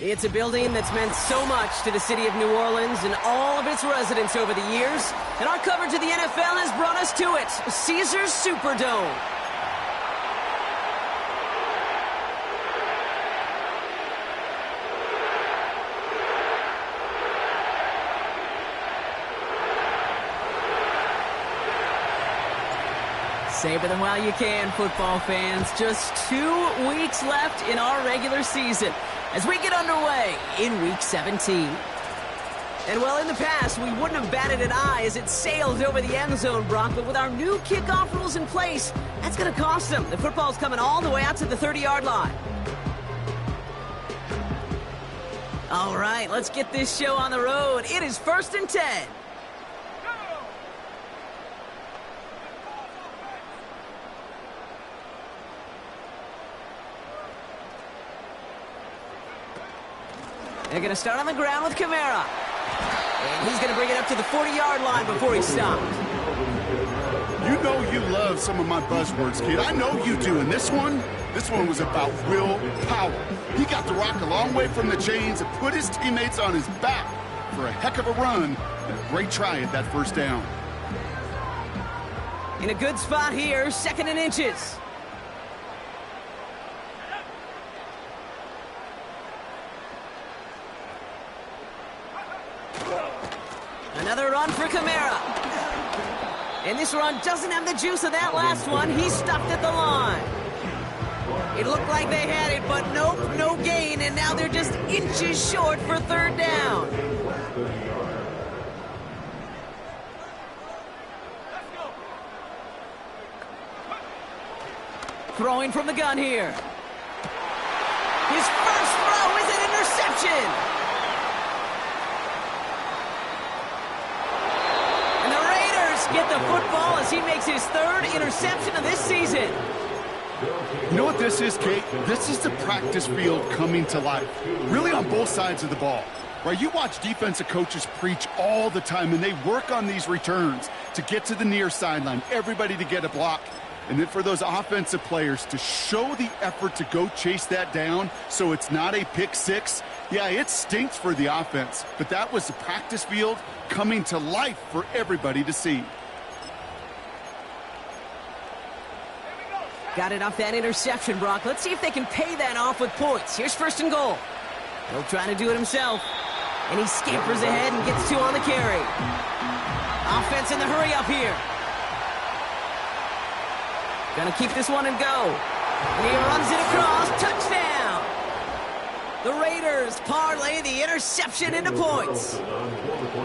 It's a building that's meant so much to the city of New Orleans and all of its residents over the years. And our coverage of the NFL has brought us to it, Caesars Superdome. Savor them while you can, football fans. Just 2 weeks left in our regular season as we get underway in Week 17. And well, in the past, we wouldn't have batted an eye as it sailed over the end zone, Brock, but with our new kickoff rules in place, that's going to cost them. The football's coming all the way out to the 30-yard line. All right, let's get this show on the road. It is 1st and 10. They're going to start on the ground with Kamara. And he's going to bring it up to the 40-yard line before he's stopped. You know you love some of my buzzwords, kid. I know you do. And this one was about willpower. He got the rock a long way from the chains and put his teammates on his back for a heck of a run and a great try at that first down. In a good spot here, 2nd and inches. Another run for Kamara. And this run doesn't have the juice of that last one. He stopped at the line. It looked like they had it, but nope, no gain. And now they're just inches short for 3rd down. Throwing from the gun here. His first throw is an interception. Get the football as he makes his 3rd interception of this season. You know what this is, Kate? This is the practice field coming to life. Really on both sides of the ball. Right? You watch defensive coaches preach all the time, and they work on these returns to get to the near sideline, everybody to get a block. And then for those offensive players to show the effort to go chase that down so it's not a pick six. Yeah, it stinks for the offense, but that was the practice field coming to life for everybody to see. Got it off that interception, Brock. Let's see if they can pay that off with points. Here's 1st and goal. He'll try to do it himself. And he scampers ahead and gets 2 on the carry. Offense in the hurry up here. Gonna keep this one and go. And he runs it across. Touchdown! The Raiders parlay the interception into points.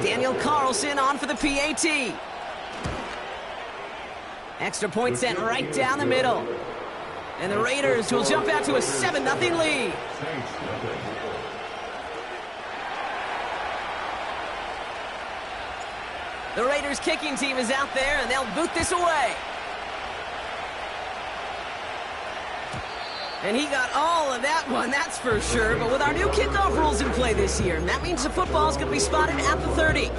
Daniel Carlson on for the PAT. Extra point sent right down the middle. And the Raiders will jump out to a 7-0 lead. The Raiders kicking team is out there, and they'll boot this away. And he got all of that one, that's for sure. But with our new kickoff rules in play this year, that means the football's going to be spotted at the 30.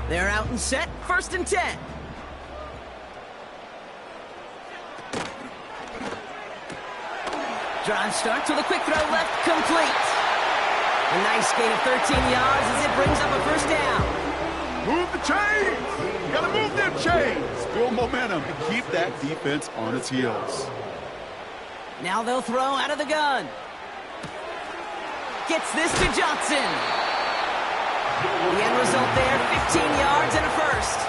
They're out and set, 1st and 10. Drive starts with a quick throw left, complete. A nice gain of 13 yards as it brings up a 1st down. Move the chains! You gotta move them chains! Build momentum and keep that defense on its heels. Now they'll throw out of the gun. Gets this to Johnson. The end result there, 15 yards and a 1st.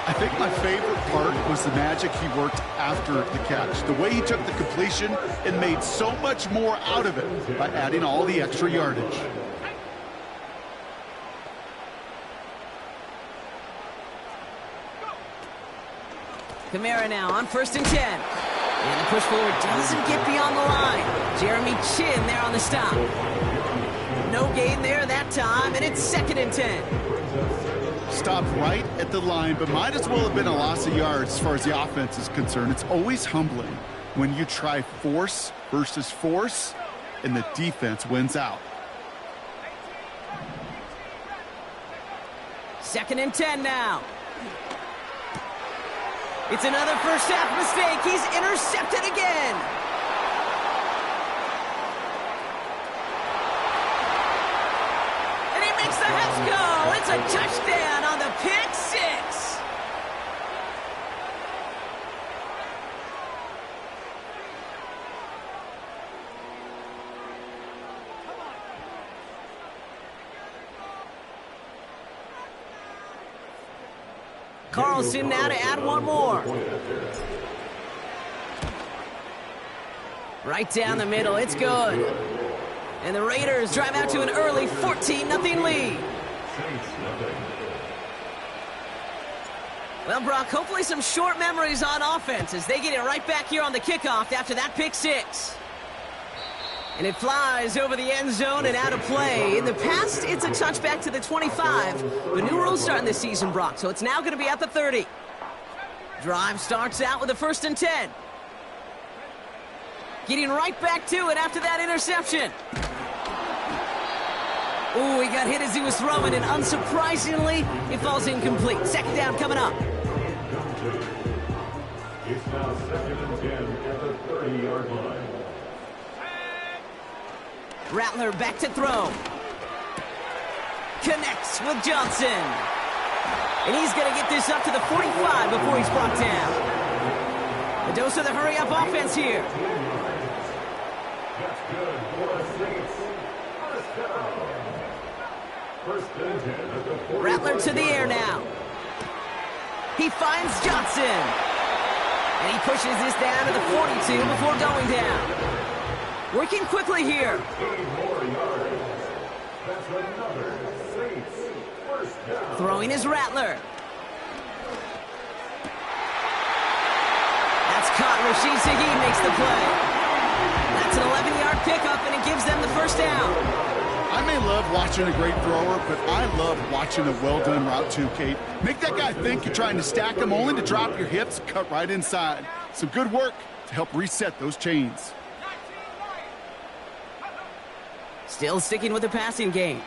I think my favorite part was the magic he worked after the catch. The way he took the completion and made so much more out of it by adding all the extra yardage. Kamara now on 1st and 10. And the push forward doesn't get beyond the line. Jeremy Chin there on the stop. No gain there that time, and it's 2nd and 10. Stopped right at the line, but might as well have been a loss of yards as far as the offense is concerned. It's always humbling when you try force versus force, and the defense wins out. 2nd and 10 now. It's another first half mistake. He's intercepted again. And he makes the Heffs go. It's a touchdown on the pick six. Carlson now to add one more. Right down the middle, it's good. And the Raiders drive out to an early 14-0 lead. Well, Brock, hopefully some short memories on offense as they get it right back here on the kickoff after that pick six. And it flies over the end zone and out of play. In the past, it's a touchback to the 25. The new rules starting this season, Brock, so it's now going to be at the 30. Drive starts out with a 1st and 10. Getting right back to it after that interception. Ooh, he got hit as he was throwing, and unsurprisingly, it falls incomplete. 2nd down coming up. It's now 2nd and 10 at the 30-yard line. Rattler back to throw. Connects with Johnson. And he's going to get this up to the 45 before he's brought down. A dose of the hurry-up offense here. That's good for a Saints. First and 10 at the 45. Rattler to the air now. He finds Johnson. And he pushes this down to the 42 before going down. Working quickly here. 8 more yards. That's another Saints first down. Throwing is Rattler. That's caught. Rashid Shaheed makes the play. That's an 11-yard pickup, and it gives them the first down. I may love watching a great thrower, but I love watching a well-done route too, Kate. Make that guy think you're trying to stack him, only to drop your hips, cut right inside. Some good work to help reset those chains. Still sticking with the passing game.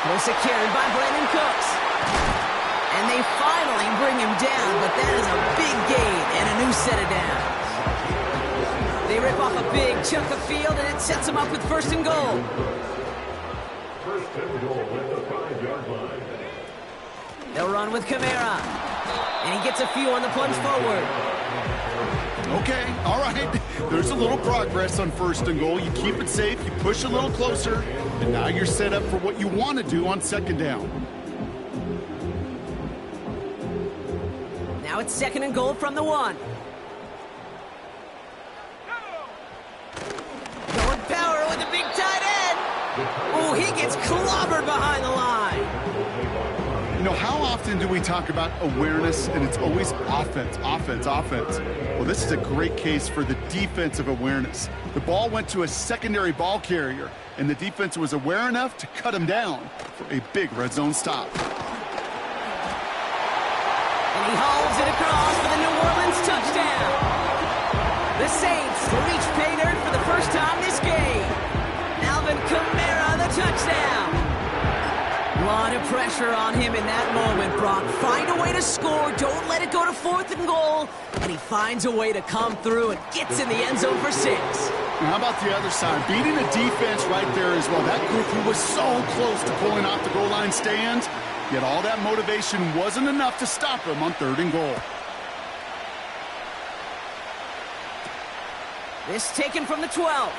Close carried by Brandon Cooks. And they finally bring him down, but that is a big gain and a new set of downs. They rip off a big chunk of field, and it sets them up with 1st and goal. First and goal at the 5-yard line. They'll run with Kamara. And he gets a few on the plunge forward. Okay, all right. There's a little progress on 1st and goal. You keep it safe, you push a little closer, and now you're set up for what you want to do on 2nd down. Now it's 2nd and goal from the 1. Going power with a big tight end. Oh, he gets clobbered behind the line. You know, how often do we talk about awareness, and it's always offense, offense, offense? Well, this is a great case for the defensive awareness. The ball went to a secondary ball carrier, and the defense was aware enough to cut him down for a big red zone stop. And he hauls it across for the New Orleans touchdown. The Saints reach pay dirt for the first time this game. Alvin Kamara, the touchdown. A lot of pressure on him in that moment, Brock. Find a way to score. Don't let it go to 4th and goal. And he finds a way to come through and gets in the end zone for 6. Now, how about the other side? Beating a defense right there as well. That group who was so close to pulling off the goal line stand, yet all that motivation wasn't enough to stop him on 3rd and goal. This taken from the 12.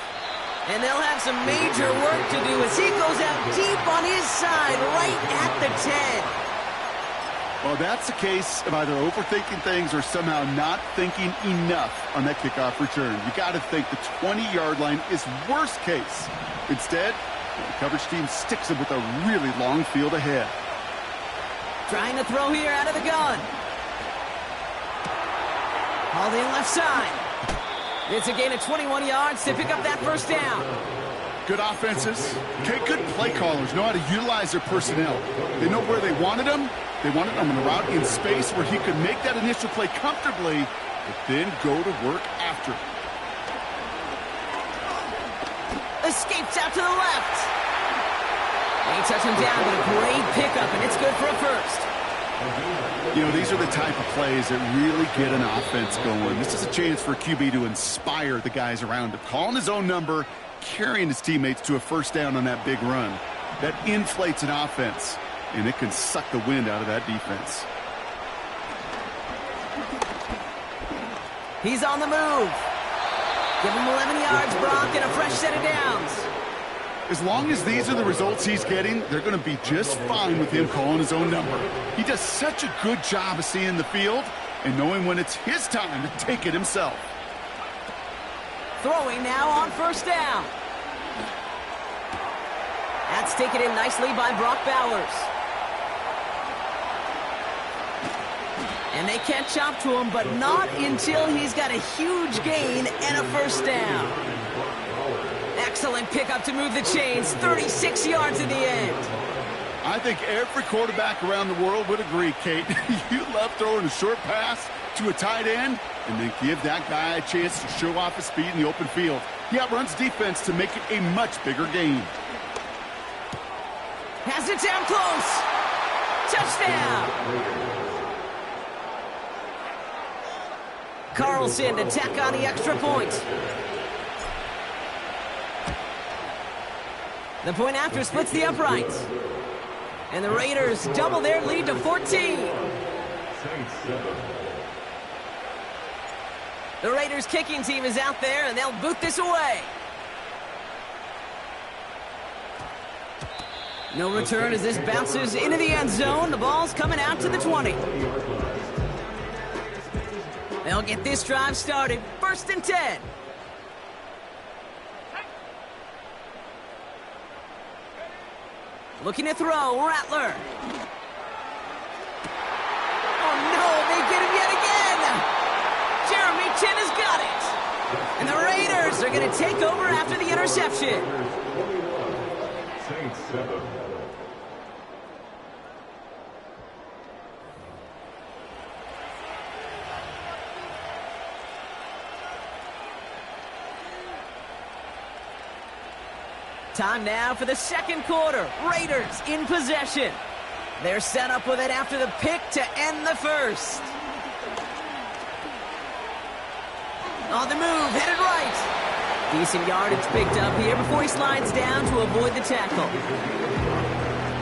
And they'll have some major work to do as he goes out deep on his side, right at the 10. Well, that's a case of either overthinking things or somehow not thinking enough on that kickoff return. You got to think the 20-yard line is worst case. Instead, the coverage team sticks him with a really long field ahead. Trying to throw here out of the gun. Hauled in left side. It's a gain of 21 yards to pick up that first down. Good offenses. Okay, good play callers know how to utilize their personnel. They know where they wanted them. They wanted them on a route in space where he could make that initial play comfortably, but then go to work after. Escapes out to the left. They touch him down, but a great pickup, and it's good for a first. You know, these are the type of plays that really get an offense going. This is a chance for QB to inspire the guys around him. Calling his own number, carrying his teammates to a first down on that big run. That inflates an offense, and it can suck the wind out of that defense. He's on the move. Give him 11 yards, Brock, and a fresh set of downs. As long as these are the results he's getting, they're going to be just fine with him calling his own number. He does such a good job of seeing the field and knowing when it's his time to take it himself. Throwing now on first down. That's taken in nicely by Brock Bowers. And they catch up to him, but not until he's got a huge gain and a first down. Excellent pickup to move the chains. 36 yards in the end. I think every quarterback around the world would agree, Kate. You love throwing a short pass to a tight end and then give that guy a chance to show off his speed in the open field. He outruns defense to make it a much bigger gain. Has it down close. Touchdown. Carlson to tack on the extra point. The point after splits the uprights. And the Raiders double their lead to 14. The Raiders kicking team is out there, and they'll boot this away. No return as this bounces into the end zone. The ball's coming out to the 20. They'll get this drive started. 1st and 10. Looking to throw, Rattler. Oh, no, they get him yet again. Jeremy Chin has got it. And the Raiders are going to take over after the interception. Time now for the second quarter. Raiders in possession. They're set up with it after the pick to end the first. On the move, headed right. Decent yardage picked up here before he slides down to avoid the tackle.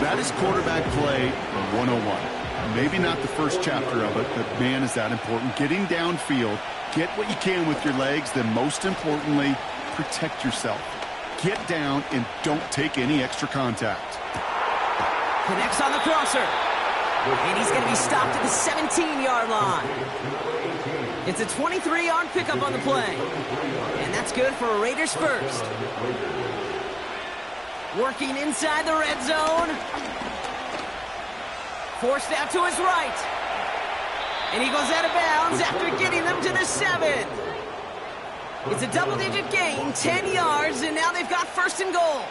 That is quarterback play 101. Maybe not the first chapter of it, but man, is that important. Getting downfield, get what you can with your legs, then most importantly, protect yourself. Get down and don't take any extra contact. Connects on the crosser. And he's going to be stopped at the 17-yard line. It's a 23-yard pickup on the play. And that's good for a Raiders first. Working inside the red zone. Forced out to his right. And he goes out of bounds after getting them to the 7. It's a double-digit gain, 10 yards, and now they've got 1st and goal.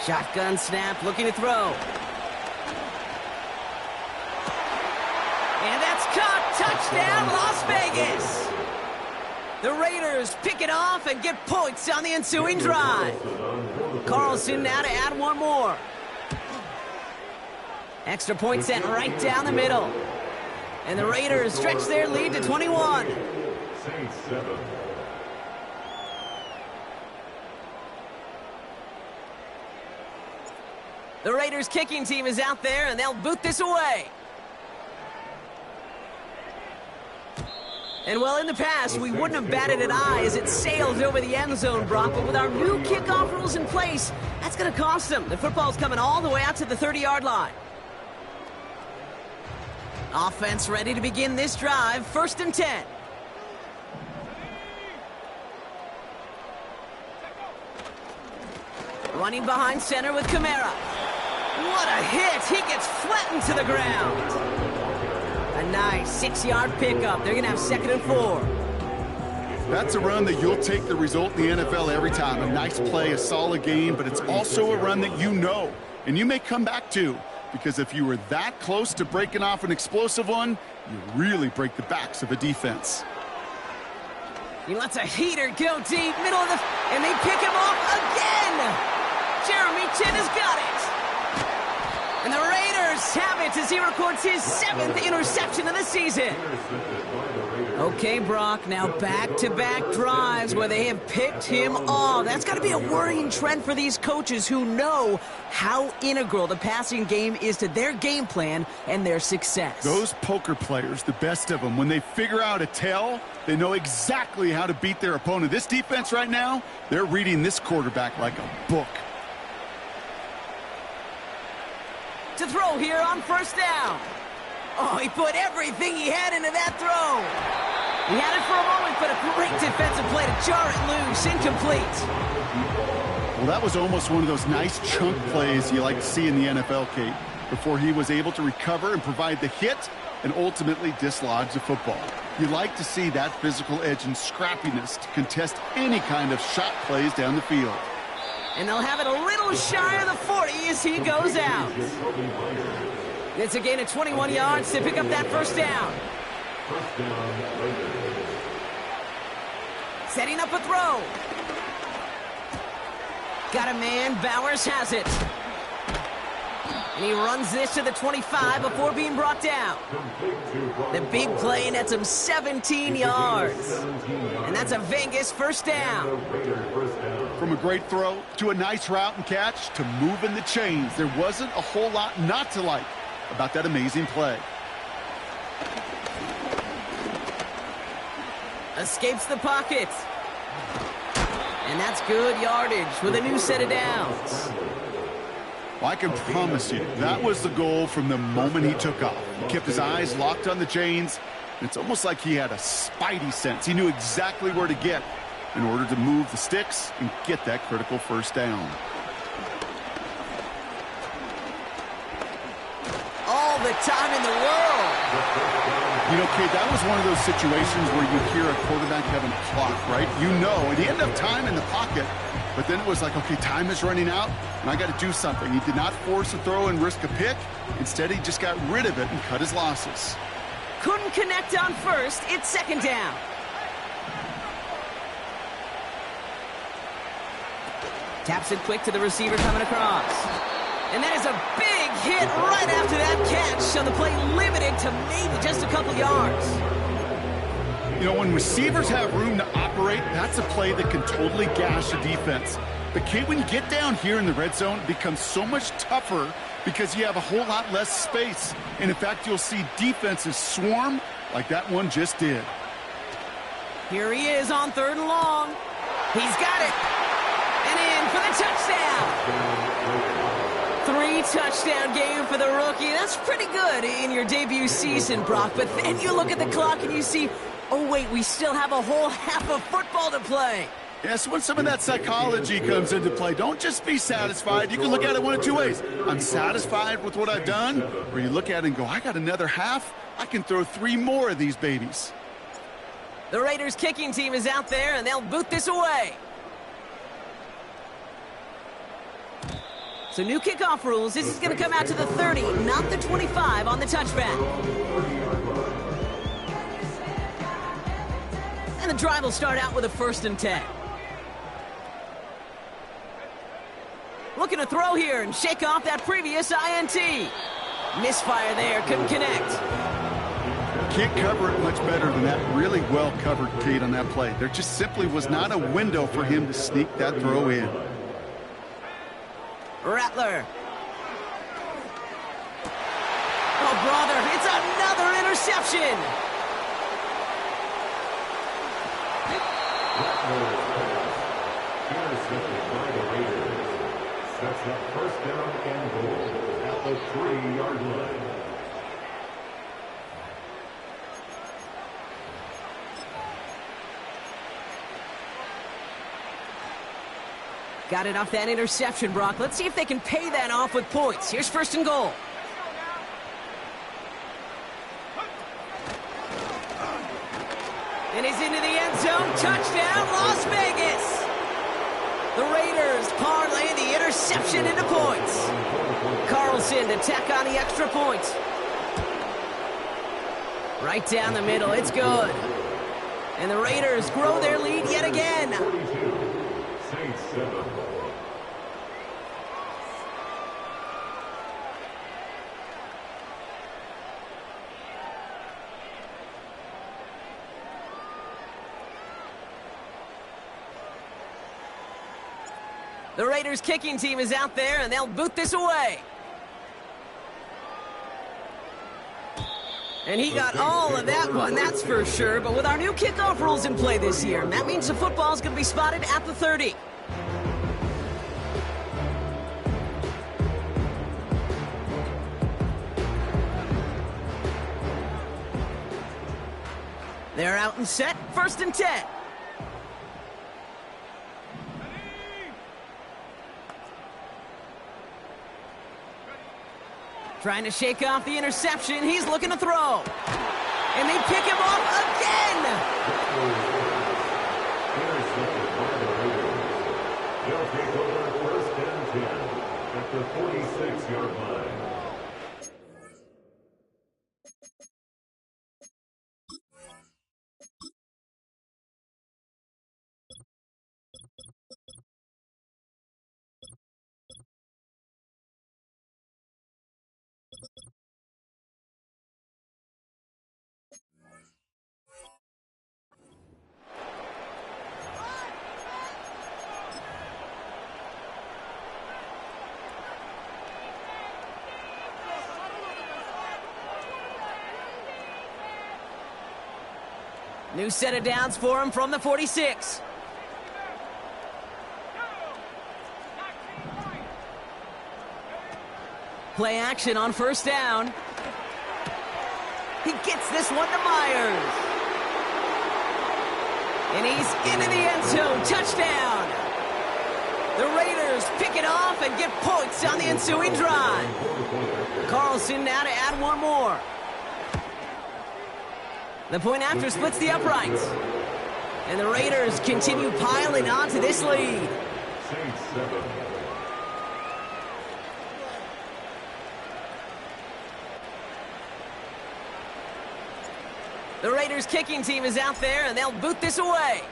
Shotgun snap, looking to throw. And that's caught. Touchdown, Las Vegas. The Raiders pick it off and get points on the ensuing drive. Carlson now to add one more. Extra point sent right down the middle. And the Raiders stretch their lead to 21. The Raiders kicking team is out there, and they'll boot this away. And well, in the past, we wouldn't have batted an eye as it sails over the end zone, Brock. But with our new kickoff rules in place, that's going to cost them. The football's coming all the way out to the 30-yard line. Offense ready to begin this drive. 1st and 10. Running behind center with Kamara. What a hit. He gets flattened to the ground. A nice 6-yard pickup. They're going to have 2nd and 4. That's a run that you'll take the result in the NFL every time. A nice play, a solid game, but it's also a run that you know, and you may come back to. because if you were that close to breaking off an explosive one, you really break the backs of a defense. He lets a heater go deep, middle of the... and they pick him off again! Jeremy Chin has got it! And the Raiders have it as he records his 7th interception of the season. Okay, Brock, now back-to-back drives where they have picked him off. That's got to be a worrying trend for these coaches who know how integral the passing game is to their game plan and their success. Those poker players, the best of them, when they figure out a tell, they know exactly how to beat their opponent. This defense right now, they're reading this quarterback like a book. To throw here on first down. Oh, he put everything he had into that throw. He had it for a moment, but a great defensive play to jar it loose. Incomplete. Well, that was almost one of those nice chunk plays you like to see in the NFL, Kate, before he was able to recover and provide the hit and ultimately dislodge the football. You like to see that physical edge and scrappiness to contest any kind of shot plays down the field. And they'll have it a little shy of the 40 as he goes out. It's a gain of 21 yards to pick up that first down. Setting up a throw. Got a man. Bowers has it. And he runs this to the 25 before being brought down. The big play nets him 17 yards. And that's a Vegas first down. From a great throw to a nice route and catch to moving the chains, there wasn't a whole lot not to like about that amazing play. Escapes the pocket. And that's good yardage with a new set of downs. Well, I can promise you, that was the goal from the moment he took off. He kept his eyes locked on the chains. It's almost like he had a spidey sense. He knew exactly where to get in order to move the sticks and get that critical first down. All the time in the world. You know, Kate, that was one of those situations where you hear a quarterback having a clock, right? You know, and he ended up time in the pocket, but then it was like, okay, time is running out, and I got to do something. He did not force a throw and risk a pick. Instead, he just got rid of it and cut his losses. Couldn't connect on first. It's second down. Taps it quick to the receiver coming across. And that is a big hit right after that catch. So the play limited to maybe just a couple yards. You know, when receivers have room to operate, that's a play that can totally gash a defense. But, Kate, when you get down here in the red zone, it becomes so much tougher because you have a whole lot less space. And, in fact, you'll see defenses swarm like that one just did. Here he is on 3rd and long. He's got it. And in for the touchdown. 3-touchdown game for the rookie. That's pretty good in your debut season, Brock. But then you look at the clock and you see, oh, wait, we still have a whole half of football to play. Yes, when some of that psychology comes into play, don't just be satisfied. You can look at it one of two ways. I'm satisfied with what I've done, or you look at it and go, I got another half. I can throw 3 more of these babies. The Raiders kicking team is out there, and they'll boot this away. So new kickoff rules. This is going to come out to the 30, not the 25 on the touchback. And the drive will start out with a 1st and 10. Looking to throw here and shake off that previous INT. Misfire there, couldn't connect. Can't cover it much better than that. Really well covered, Kate, on that play. There just simply was not a window for him to sneak that throw in. Rattler. Oh, brother, it's another interception. Intercepted by the Raiders. Sets up first down and goal at the 3-yard line. Got it off that interception, Brock. Let's see if they can pay that off with points. Here's 1st and goal. And he's into the end zone. Touchdown, Las Vegas. The Raiders parlay the interception into points. Carlson to tack on the extra point. Right down the middle, it's good. And the Raiders grow their lead yet again. Saints 7. The Raiders kicking team is out there, and they'll boot this away. And he got all of that one, that's for sure. But with our new kickoff rules in play this year, that means the football's going to be spotted at the 30. They're out and set, 1st and 10. Trying to shake off the interception. He's looking to throw. And they pick him off again. Intercepted by the Raiders. They'll take over 1st and 10 at the 46-yard line. New set of downs for him from the 46. Play action on 1st down. He gets this one to Myers. And he's into the end zone. Touchdown. The Raiders pick it off and get points on the ensuing drive. Carlson now to add one more. The point after splits the uprights. And the Raiders continue piling on to this lead. Saints 7. The Raiders kicking team is out there, and they'll boot this away.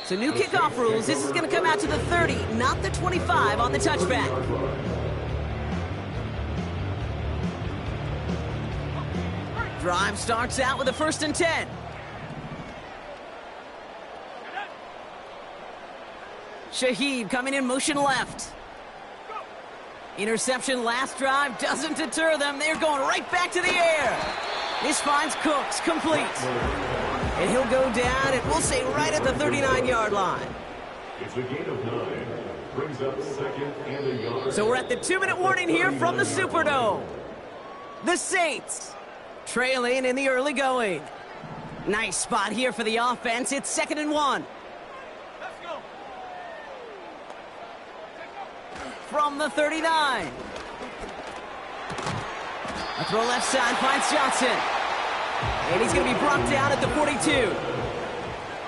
So new kickoff rules. This is going to come out to the 30, not the 25 on the touchback. Drive starts out with a 1st and 10. Shaheed coming in motion left. Interception last drive doesn't deter them. They're going right back to the air. This finds Cooks complete. And he'll go down, and we'll say right at the 39-yard line. It's a gain of 9. Brings up 2nd and a yard. So we're at the 2-minute warning here from the Superdome. The Saints trailing in the early going. Nice spot here for the offense. It's 2nd and 1. From the 39. A throw left side finds Johnson. And he's going to be brought down at the 42.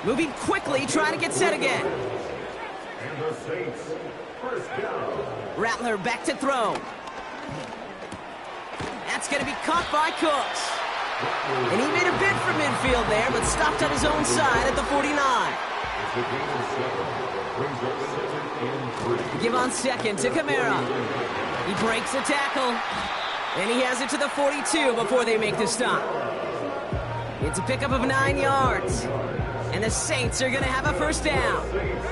Moving quickly, trying to get set again. And the Saints, 1st down. Rattler back to throw. That's going to be caught by Cooks. And he made a bid for midfield there, but stopped on his own side at the 49. It's a gain of 7. Brings up 2nd and 3. Give on 2nd to Kamara. He breaks a tackle. And he has it to the 42 before they make the stop. It's a pickup of 9 yards. And the Saints are going to have a 1st down. Saints,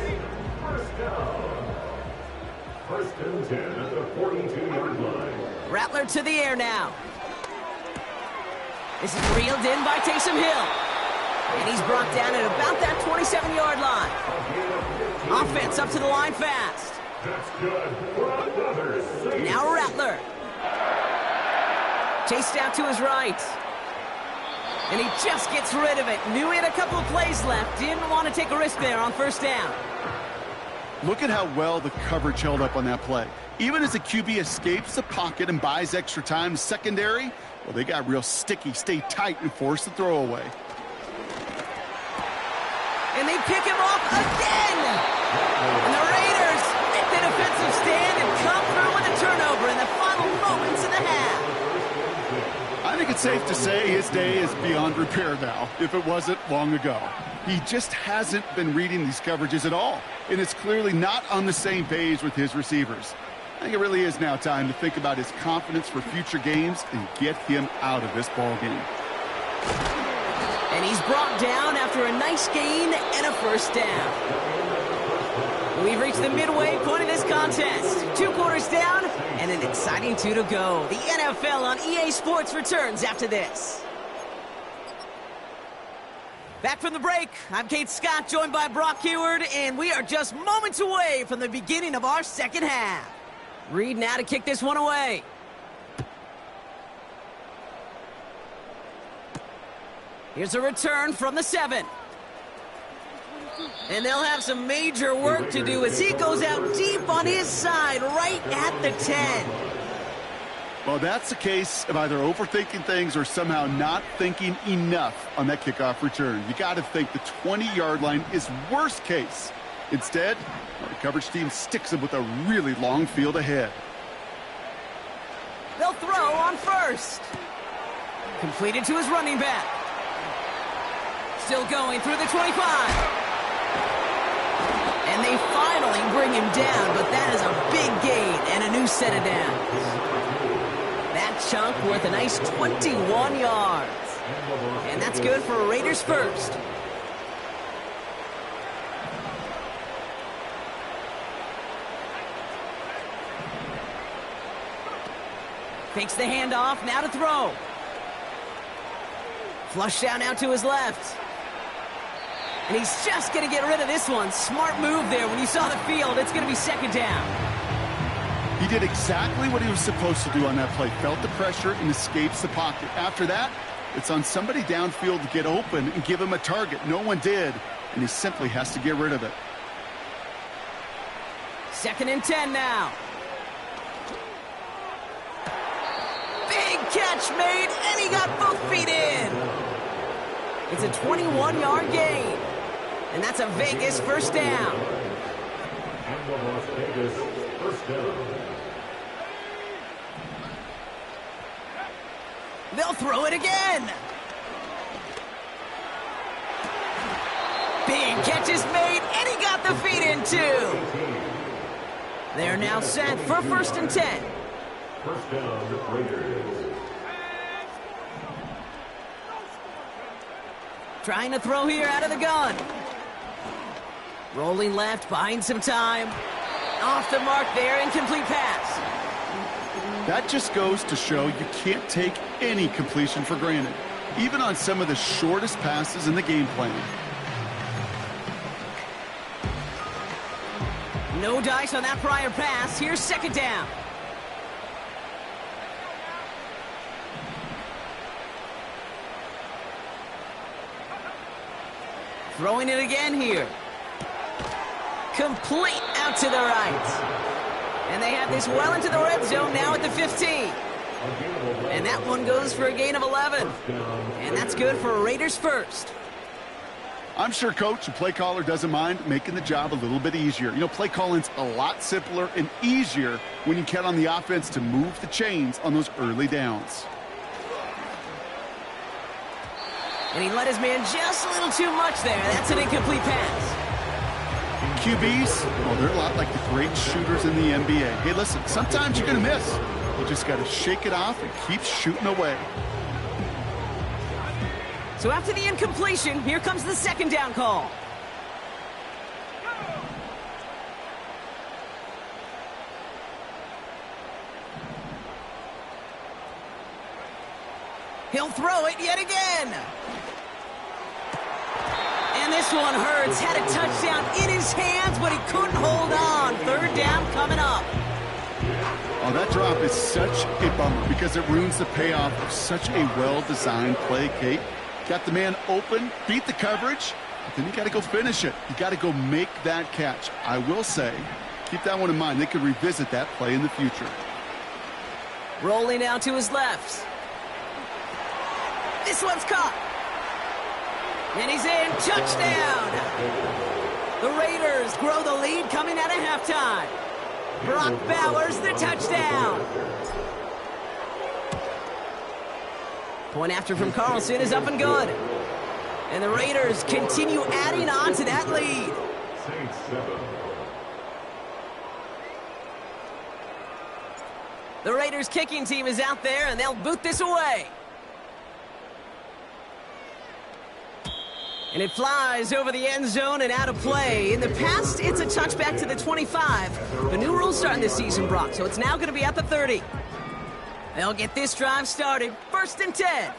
1st down. 1st and 10 at the 42-yard line. Rattler to the air now. This is reeled in by Taysom Hill. And he's brought down at about that 27-yard line. Offense up to the line fast. That's good for another Saints. Now Rattler. Chased out to his right. And he just gets rid of it. Knew he had a couple of plays left. Didn't want to take a risk there on 1st down. Look at how well the coverage held up on that play. Even as the QB escapes the pocket and buys extra time secondary, well, they got real sticky, stay tight, and force the throw away. And they pick him off again. And the Raiders make the defensive stand and come through with a turnover in the final moments of the half. I think it's safe to say his day is beyond repair now, if it wasn't long ago. He just hasn't been reading these coverages at all, and it's clearly not on the same page with his receivers. I think it really is now time to think about his confidence for future games and get him out of this ball game. And he's brought down after a nice gain and a first down. We've reached the midway point of this contest. 2 quarters down and an exciting 2 to go. The NFL on EA Sports returns after this. Back from the break, I'm Kate Scott, joined by Brock Heward, and we are just moments away from the beginning of our second half. Reed now to kick this one away. Here's a return from the 7. And they'll have some major work to do as he goes out deep on his side, right at the 10. Well, that's a case of either overthinking things or somehow not thinking enough on that kickoff return. You got to think the 20-yard line is worst case. Instead, the coverage team sticks him with a really long field ahead. They'll throw on first. Completed to his running back. Still going through the 25. And they finally bring him down, but that is a big gain and a new set of downs. That chunk worth a nice 21 yards. And that's good for Raiders first. Fakes the handoff, now to throw. Flush down out to his left. And he's just going to get rid of this one. Smart move there. When you saw the field, it's going to be second down. He did exactly what he was supposed to do on that play. Felt the pressure and escapes the pocket. After that, it's on somebody downfield to get open and give him a target. No one did, and he simply has to get rid of it. 2nd and 10 now. Big catch made, and he got both feet in. It's a 21-yard gain, and that's a Vegas first down. And the Las Vegas first down. They'll throw it again. Big catch is made, and he got the feet in too. They're now set for 1st and 10. First down, Raiders. Trying to throw here out of the gun. Rolling left, buying some time. Off the mark there, incomplete pass. That just goes to show you can't take any completion for granted, even on some of the shortest passes in the game plan. No dice on that prior pass. Here's second down. Throwing it again here. Complete out to the right. And they have this well into the red zone now at the 15. And that one goes for a gain of 11. And that's good for Raiders first. I'm sure coach and play caller doesn't mind making the job a little bit easier. You know, play calling's a lot simpler and easier when you count on the offense to move the chains on those early downs. And he let his man just a little too much there. That's an incomplete pass. QBs, well, they're a lot like the great shooters in the NBA. Hey, listen, sometimes you're going to miss. You just got to shake it off and keep shooting away. So after the incompletion, here comes the second down call. He'll throw it yet again. And this one hurts. Had a touchdown in his hands, but he couldn't hold on. Third down coming up. Oh, that drop is such a bummer because it ruins the payoff of such a well-designed play, Kate. Got the man open, beat the coverage, but then you got to go finish it. You got to go make that catch. I will say, keep that one in mind. They could revisit that play in the future. Rolling out to his left. This one's caught. And he's in. Touchdown! The Raiders grow the lead coming out of halftime. Brock Bowers, the touchdown. Point after from Carlson is up and good. And the Raiders continue adding on to that lead. The Raiders kicking team is out there, and they'll boot this away. And it flies over the end zone and out of play. In the past, it's a touchback to the 25. The new rules starting this season, Brock, so it's now going to be at the 30. They'll get this drive started. 1st and 10.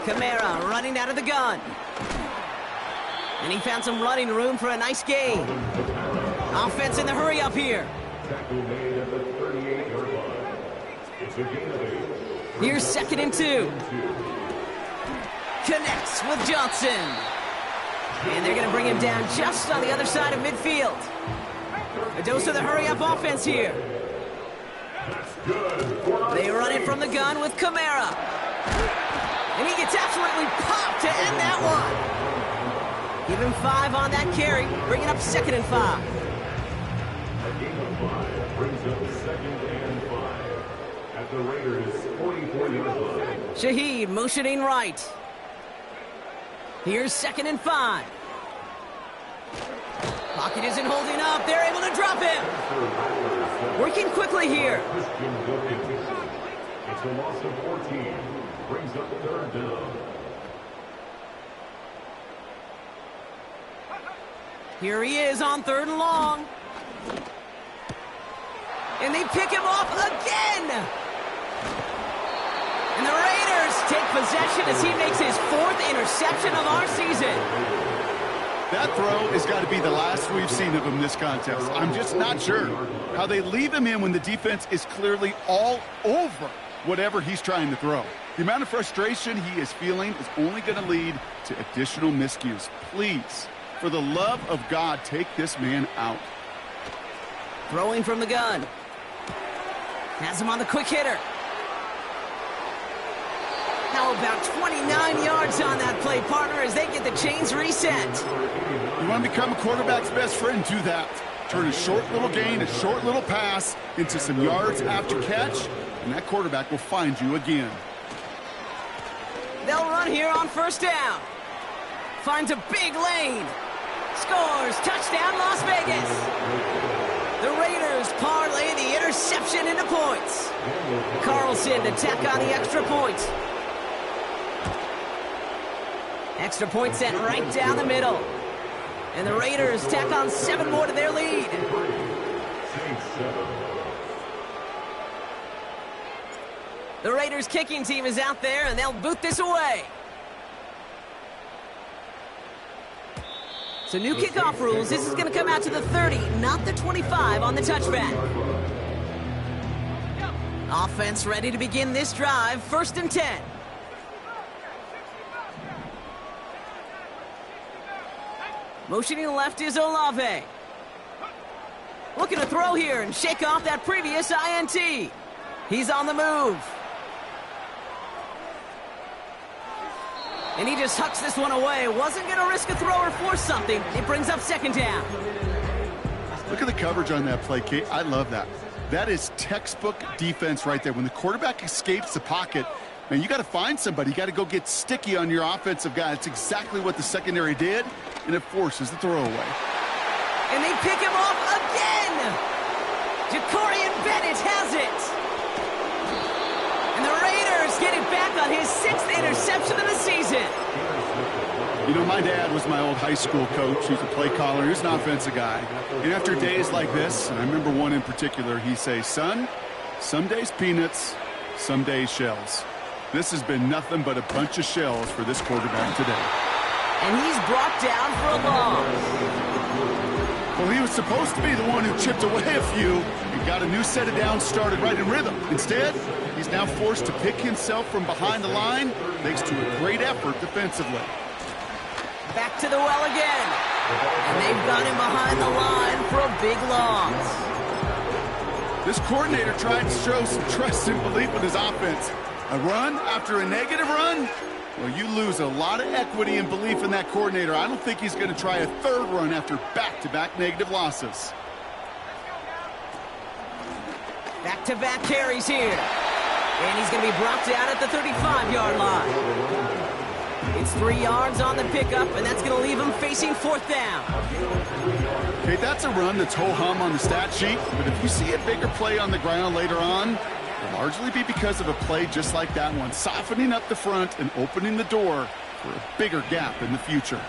Kamara running out of the gun. And he found some running room for a nice gain. Offense in the hurry up here. Here's 2nd and 2. Connects with Johnson. And they're going to bring him down just on the other side of midfield. A dose of the hurry-up offense here. They run it from the gun with Kamara. And he gets absolutely popped to end that one. Give him 5 on that carry, bringing up 2nd and 5. A gain of 5 brings up 2nd and 5 at the Raiders' 44-yard line. Shaheed motioning right. Here's 2nd and 5. Pocket isn't holding up. They're able to drop him. Working quickly here. It's a loss of 14. Brings up 3rd down. Here he is on 3rd and long. And they pick him off again. And the Raiders take possession as he makes his 4th interception of our season. That throw has got to be the last we've seen of him this contest. I'm just not sure how they leave him in when the defense is clearly all over whatever he's trying to throw. The amount of frustration he is feeling is only going to lead to additional miscues. Please, for the love of God, take this man out. Throwing from the gun. Has him on the quick hitter. How about 29 yards on that play, partner, as they get the chains reset. You want to become a quarterback's best friend, do that. Turn a short little gain, a short little pass into some yards after catch, and that quarterback will find you again. They'll run here on 1st down. Finds a big lane. Scores. Touchdown, Las Vegas. The Raiders parlay the interception into points. Carlson to tack on the extra point. Extra point set right down the middle. And the Raiders tack on 7 more to their lead. The Raiders kicking team is out there, and they'll boot this away. So new kickoff rules. This is going to come out to the 30, not the 25 on the touchback. Offense ready to begin this drive. 1st and 10. Motioning left is Olave. Looking to throw here and shake off that previous INT. He's on the move. And he just hucks this one away. Wasn't going to risk a throw or force something. It brings up 2nd down. Look at the coverage on that play, Kate. I love that. That is textbook defense right there. When the quarterback escapes the pocket, man, you got to find somebody. You got to go get sticky on your offensive guy. It's exactly what the secondary did, and it forces the throw away. And they pick him off again. Jacorian Bennett has it. And the Raiders get it back on his 6th interception of the season. You know, my dad was my old high school coach. He's a play caller. He's an offensive guy. And after days like this, and I remember one in particular, he'd say, son, some days peanuts, some days shells. This has been nothing but a bunch of shells for this quarterback today. And he's brought down for a loss. Well, he was supposed to be the one who chipped away a few and got a new set of downs started right in rhythm. Instead, he's now forced to pick himself from behind the line thanks to a great effort defensively. Back to the well again. And they've got him behind the line for a big loss. This coordinator tried to show some trust and belief in his offense. A run after a negative run? Well, you lose a lot of equity and belief in that coordinator. I don't think he's going to try a third run after back-to-back negative losses. Back-to-back carries here. And he's going to be brought down at the 35-yard line. It's 3 yards on the pickup, and that's going to leave him facing 4th down. Okay, that's a run that's ho-hum on the stat sheet, but if you see a bigger play on the ground later on, it'll largely be because of a play just like that one, softening up the front and opening the door for a bigger gap in the future.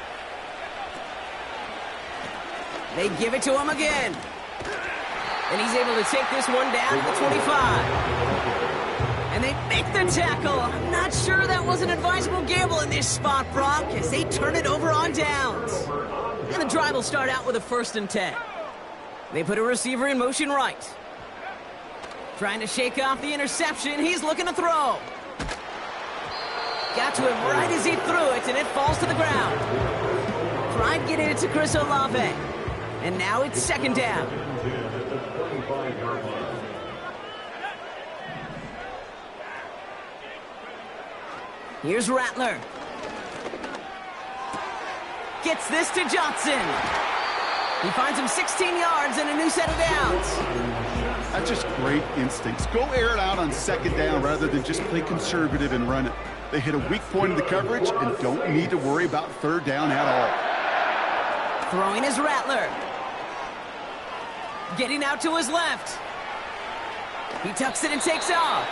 They give it to him again. And he's able to take this one down to the 25. And they make the tackle. I'm not sure that was an advisable gamble in this spot, Brock, as they turn it over on downs. And the drive will start out with a 1st and 10. They put a receiver in motion right. Trying to shake off the interception. He's looking to throw. Got to him right as he threw it, and it falls to the ground. Tried getting it to Chris Olave. And now it's 2nd down. Here's Rattler. Gets this to Johnson. He finds him 16 yards and a new set of downs. That's just great instincts. Go air it out on 2nd down rather than just play conservative and run it. They hit a weak point in the coverage and don't need to worry about 3rd down at all. Throwing is Rattler. Getting out to his left. He tucks it and takes off.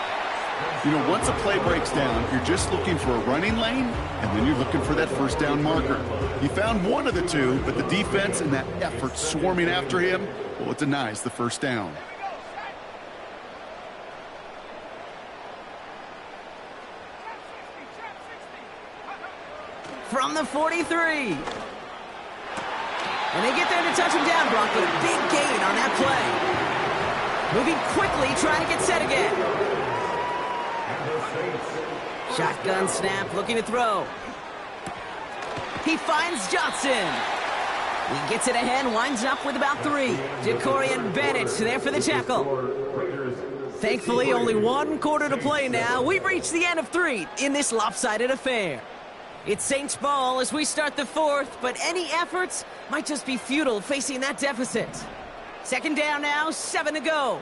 You know, once a play breaks down, you're just looking for a running lane, and then you're looking for that 1st down marker. He found one of the two, but the defense and that effort swarming after him, well, it denies the 1st down. From the 43. And they get there to touch him down, Brock, with a big gain on that play. Moving quickly, trying to get set again. Shotgun snap, looking to throw. He finds Johnson. He gets it ahead, winds up with about 3. Jacorian Bennett there for the tackle. Thankfully, only 1 quarter to play now. We've reached the end of 3 in this lopsided affair. It's Saints ball as we start the 4th, but any efforts might just be futile facing that deficit. 2nd down now, 7 to go.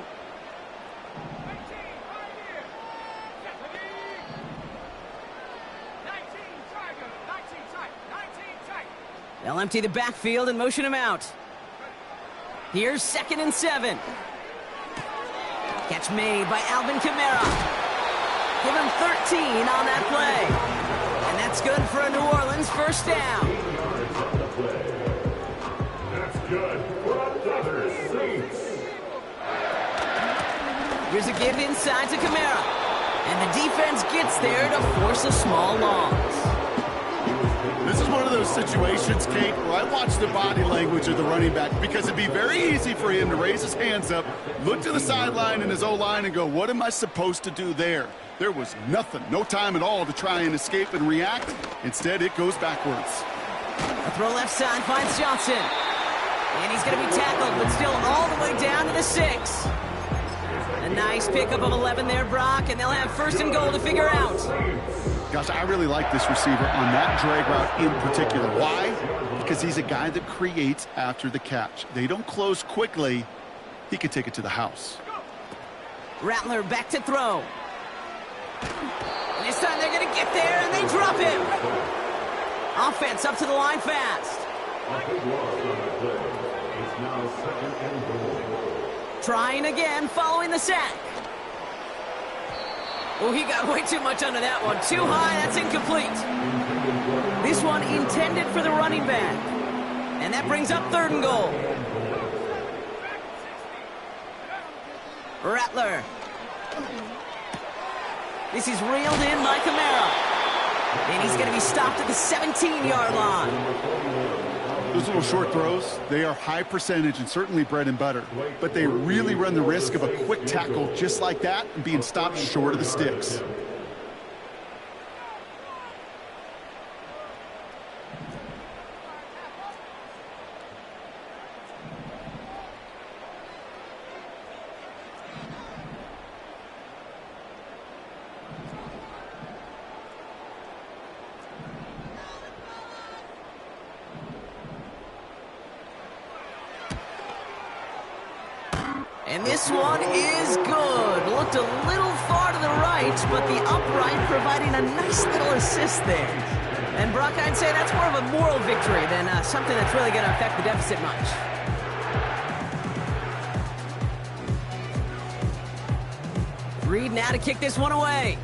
They'll empty the backfield and motion him out. Here's 2nd and 7. Catch made by Alvin Kamara. Give him 13 on that play. And that's good for a New Orleans 1st down. That's good for another Saints. Here's a give inside to Kamara. And the defense gets there to force a small loss. This is one of those situations, Kate, where I watch the body language of the running back because it'd be very easy for him to raise his hands up, look to the sideline in his O-line and go, what am I supposed to do there? There was nothing, no time at all to try and escape and react. Instead, it goes backwards. A throw left side finds Johnson. And he's going to be tackled, but still all the way down to the 6. A nice pickup of 11 there, Brock, and they'll have 1st and goal to figure out. Gosh, I really like this receiver on that drag route in particular. Why? Because he's a guy that creates after the catch. They don't close quickly. He could take it to the house. Rattler back to throw. And this time they're going to get there, and they drop him. Offense up to the line fast. A big loss on the play. It's now 2nd and goal. Trying again following the sack. Oh, he got way too much under that one. Too high, that's incomplete. This one intended for the running back. And that brings up 3rd and goal. Rattler. This is reeled in by Kamara. And he's going to be stopped at the 17-yard line. Those little short throws, they are high percentage and certainly bread and butter. But they really run the risk of a quick tackle just like that and being stopped short of the sticks. And this one is good. Looked a little far to the right, but the upright providing a nice little assist there. And Brock, I'd say that's more of a moral victory than something that's really going to affect the deficit much. Reed now to kick this one away.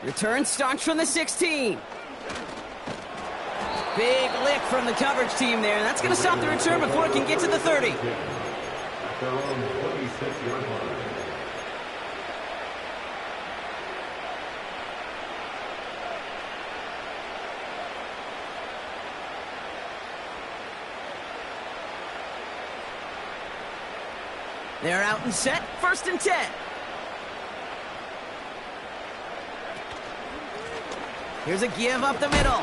Return starts from the 16. Big lick from the coverage team there. That's going to stop the return before it can get to the 30. At their own 26-yard line. They're out and set. 1st and 10. Here's a give up the middle.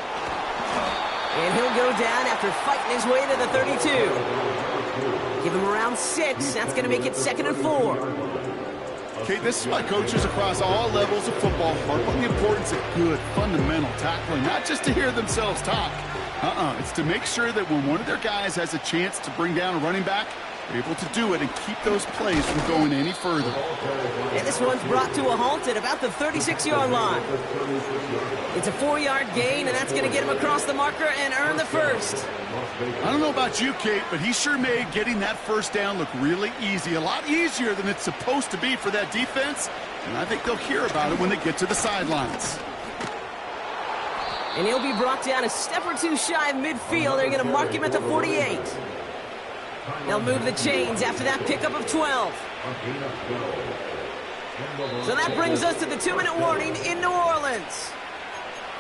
And he'll go down after fighting his way to the 32. Give him around 6. That's going to make it 2nd and 4. Okay, this is why coaches across all levels of football harp on the importance of good, fundamental tackling, not just to hear themselves talk. It's to make sure that when one of their guys has a chance to bring down a running back, they're able to do it and keep those plays from going any further. And this one's brought to a halt at about the 36-yard line. It's a 4-yard gain, and that's going to get him across the marker and earn the first. I don't know about you, Kate, but he sure made getting that first down look really easy. A lot easier than it's supposed to be for that defense. And I think they'll hear about it when they get to the sidelines. And he'll be brought down a step or two shy of midfield. They're going to mark him at the 48. They'll move the chains after that pickup of 12. So that brings us to the 2-minute warning in New Orleans.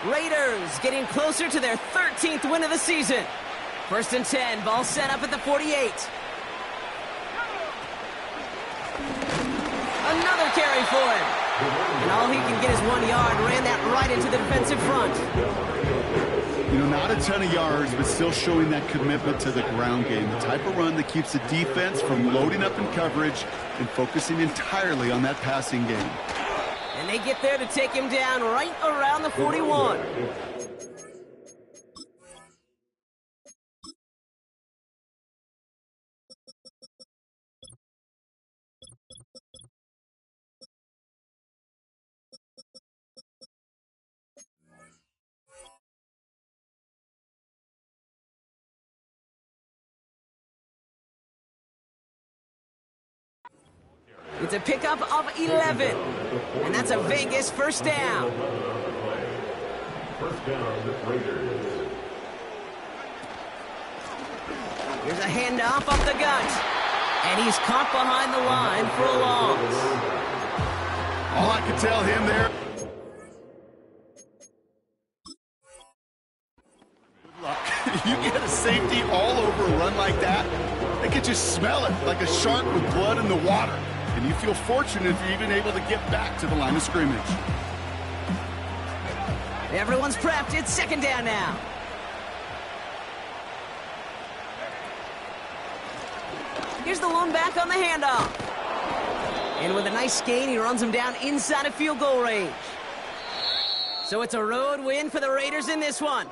Raiders getting closer to their 13th win of the season. 1st and 10, ball set up at the 48. Another carry for him. And all he can get is 1 yard, ran that right into the defensive front. You know, not a ton of yards, but still showing that commitment to the ground game. The type of run that keeps the defense from loading up in coverage and focusing entirely on that passing game. And they get there to take him down right around the 41. It's a pickup of 11, and that's a Vegas first down. First down, Raiders. Here's a handoff up the gut, and he's caught behind the line for a loss. All I can tell him there. Good luck. You get a safety all over a run like that, they could just smell it like a shark with blood in the water. And you feel fortunate if you're even able to get back to the line of scrimmage. Everyone's prepped. It's 2nd down now. Here's the lone back on the handoff. And with a nice gain, he runs him down inside of field goal range. So it's a road win for the Raiders in this one.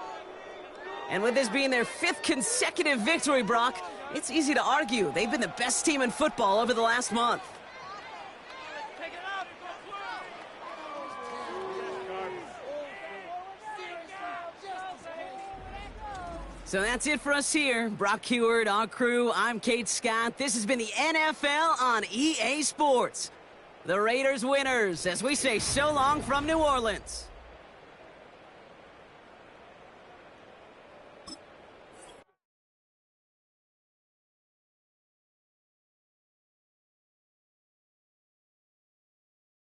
And with this being their 5th consecutive victory, Brock, it's easy to argue they've been the best team in football over the last month. So that's it for us here. Brock Heward, our crew, I'm Kate Scott. This has been the NFL on EA Sports. The Raiders winners, as we say so long from New Orleans.